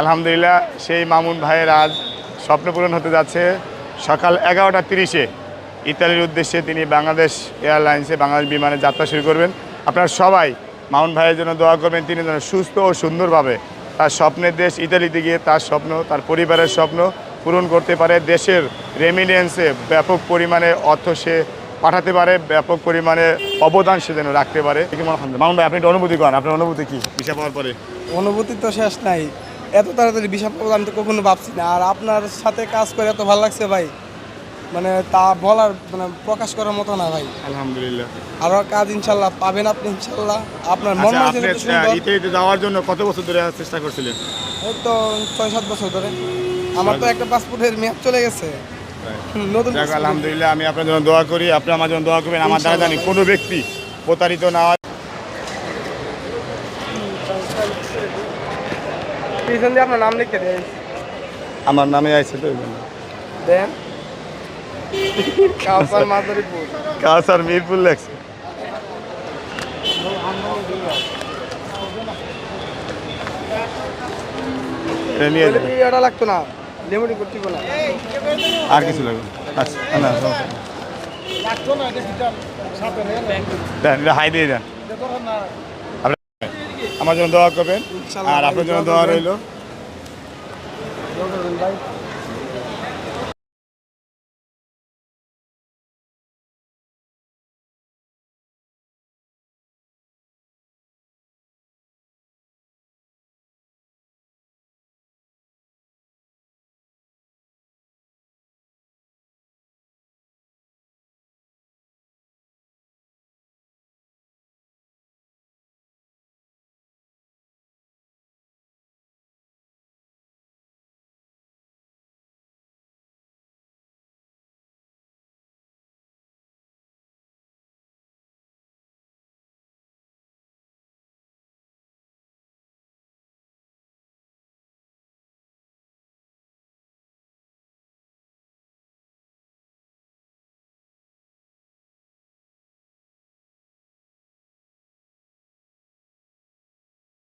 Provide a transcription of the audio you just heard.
আলহামদুলিল্লাহ সেই মামুন ভাইয়ের আজ স্বপ্ন পূরণ হতে যাচ্ছে। সকাল 11:30-এ ইতালির উদ্দেশ্যে তিনি বাংলাদেশ এয়ারলাইন্সে বাংলাদেশ বিমানে যাত্রা শুরু করবেন। আপনারা সবাই মামুন ভাইয়ের জন্য দোয়া করবেন, তিনি যেন সুস্থ ও সুন্দরভাবে তার স্বপ্নের দেশ ইতালিতে গিয়ে তার স্বপ্ন, তার পরিবারের স্বপ্ন পূরণ করতে পারে। দেশের রেমিডেন্সে ব্যাপক পরিমাণে অর্থ সে পাঠাতে পারে, ব্যাপক পরিমাণে অবদান সে যেন রাখতে পারে। মামুন ভাই, আপনি একটা অনুভূতি করেন, আপনার অনুভূতি কি ভিসা পাওয়ার পরে? অনুভূতি তো শেষ নাই, এত তাড়াতাড়ি ভিসা পাবো আমি তো কখনো ভাবছি না। আর আপনার সাথে কাজ করে এত ভালো লাগছে ভাই, মানে তা বলার মানে প্রকাশ করার মতো না ভাই। আলহামদুলিল্লাহ। আরো কাজ ইনশাল্লাহ পাবেন আপনি, ইনশাল্লাহ। আপনার মন আপনি ইতালিতে যাওয়ার জন্য কত বছর ধরে চেষ্টা করছিলেন? এই তো 6-7 বছর ধরে। আমার তো একটা পাসপোর্টের মেয়াদ চলে গেছে, নতুন। আলহামদুলিল্লাহ, আমি আপনার জন্য দোয়া করি, আপনি আমার জন্য দোয়া করবেন। আমার দ্বারা জানি কোনো ব্যক্তি প্রতারিত না হয়। পিছন দিয়ে আপনার নাম লিখতে দেন। আমার নামে আছে তো দেন কাউসার মাদারীপুর, কাউসার মিরপুর লেখছে। এটা লাগতো না, লিমিটি করতে না, আর কিছু লাগবে? আচ্ছা না, হাই দিয়ে দেন। আমার জন্য দোয়া করবেন আর আপনার জন্য দোয়া রইল।